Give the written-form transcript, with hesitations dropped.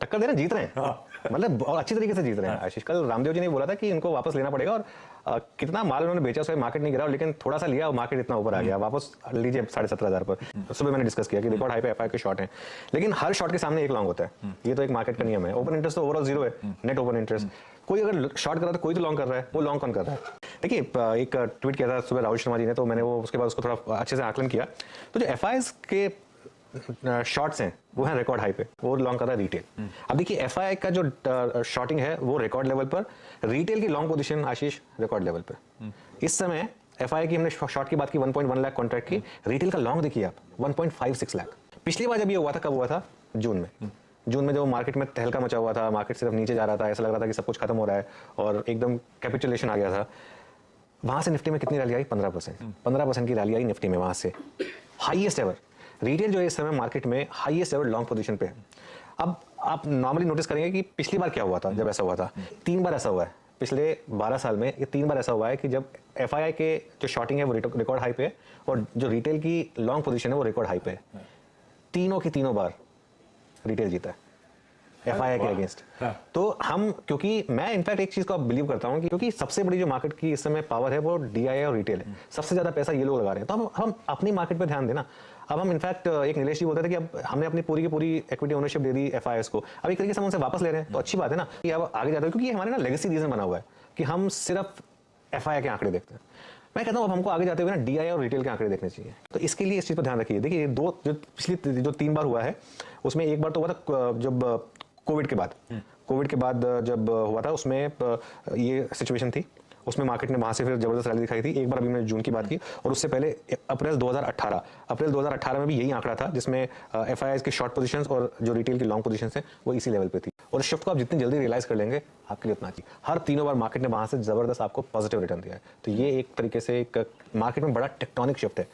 टक्कर दे रहे हैं, जीत रहे हैं, मतलब और अच्छी तरीके से जीत रहे हैं। आशीष, कल रामदेव जी ने बोला था कि इनको वापस लेना पड़ेगा और कितना माल उन्होंने बेचा, उसमें मार्केट नहीं गिरा, लेकिन थोड़ा सा लिया और मार्केट इतना ऊपर आ गया, वापस लीजिए 17,500 पर। सुबह मैंने डिस्कस किया कि रिकॉर्ड हाई पे एफआई के शॉट हैं, लेकिन हर शॉट के सामने एक लॉन्ग होता है, ये तो एक मार्केट का नियम है। ओपन इंटरेस्ट तो ओवरऑल जीरो है, नेट ओपन इंटरेस्ट। कोई अगर शॉर्ट कर रहा है तो कोई तो लॉन्ग कर रहा है, वो लॉन्ग कौन कर रहा है? देखिए, एक ट्वीट किया था सुबह राहुल शर्मा जी ने, तो मैंने वो उसके बाद उसको थोड़ा अच्छे से आकलन किया। तो जो एफआईज के शॉर्ट्स हैं वो है रिकॉर्ड हाई पे, वो लॉन्ग कर रहा है रिटेल। अब देखिए एफआई का जो शॉर्टिंग है वो रिकॉर्ड लेवल पर, रिटेल की लॉन्ग पोजीशन आशीष रिकॉर्ड लेवल पर। इस समय एफआई की हमने शॉर्ट की बात की 1.1 लाख कॉन्ट्रैक्ट की, रिटेल का लॉन्ग देखिए आप 1.56 लाख। पिछली बार जब ये हुआ था कब हुआ था? जून में। जून में जो मार्केट में तहलका मचा हुआ था, मार्केट सिर्फ नीचे जा रहा था, ऐसा लग रहा था कि सब कुछ खत्म हो रहा है और एकदम कैपिटुलेशन आ गया था। वहां से निफ्टी में कितनी रैली आई? 15%। 15% की रैली आई निफ्टी में, वहां से हाईएस्ट एवर। रिटेल जो है इस समय मार्केट में हाईएस्ट एवर लॉन्ग पोजीशन पे है। अब आप नॉर्मली नोटिस करेंगे कि पिछली बार क्या हुआ था जब ऐसा हुआ था? 3 बार ऐसा हुआ है पिछले 12 साल में, ये 3 बार ऐसा हुआ है कि जब एफआईआई के जो शॉर्टिंग है वो रिकॉर्ड हाई पे है और जो रिटेल की लॉन्ग पोजीशन है वो रिकॉर्ड हाई पे है। तीनों की तीनों बार रिटेल जीता है एफआईआई के अगेंस्ट। तो हम, क्योंकि मैं इनफैक्ट एक चीज को बिलीव करता हूं कि क्योंकि सबसे बड़ी जो मार्केट की इस समय पावर है वो डीआईआई और रिटेल है, सबसे ज्यादा पैसा ये लोग लगा रहे हैं, तो हम अपनी मार्केट पे ध्यान देना। अब हम इनफैक्ट एक नीलेश जी बोलते थे कि अब हमने अपनी पूरी की पूरी इक्विटी ओनरशिप दे दी एफआईआईएस को, अब एक तरीके से हम उनसे वापस ले रहे हैं, तो अच्छी बात है ना कि अब आगे जाते हैं, क्योंकि हमारे ना लेगेसी रीजन बना हुआ है कि हम सिर्फ एफआईआई के आंकड़े देखते हैं। मैं कहता हूं अब हमको आगे जाते हुए ना डीआईआई और रिटेल के आंकड़े देखने चाहिए, तो इसके लिए इस चीज पर ध्यान रखिए। देखिए पिछली जो 3 बार हुआ है उसमें एक बार तो हुआ था जब कोविड के बाद जब हुआ था, उसमें ये सिचुएशन थी, उसमें मार्केट ने वहां से फिर जबरदस्त रैली दिखाई थी। एक बार अभी मैंने जून की बात की, और उससे पहले अप्रैल 2018 में भी यही आंकड़ा था, जिसमें एफआईआईज की शॉर्ट पोजीशंस और जो रिटेल की लॉन्ग पोजीशंस हैं वो इसी लेवल पे थी। और इस शिफ्ट को आप जितनी जल्दी रियलाइज कर लेंगे आपके लिए उतना अच्छी। हर तीनों बार मार्केट ने वहां से जबरदस्त आपको पॉजिटिव रिटर्न दिया है, तो ये एक तरीके से एक मार्केट में बड़ा टेक्टोनिक शिफ्ट है।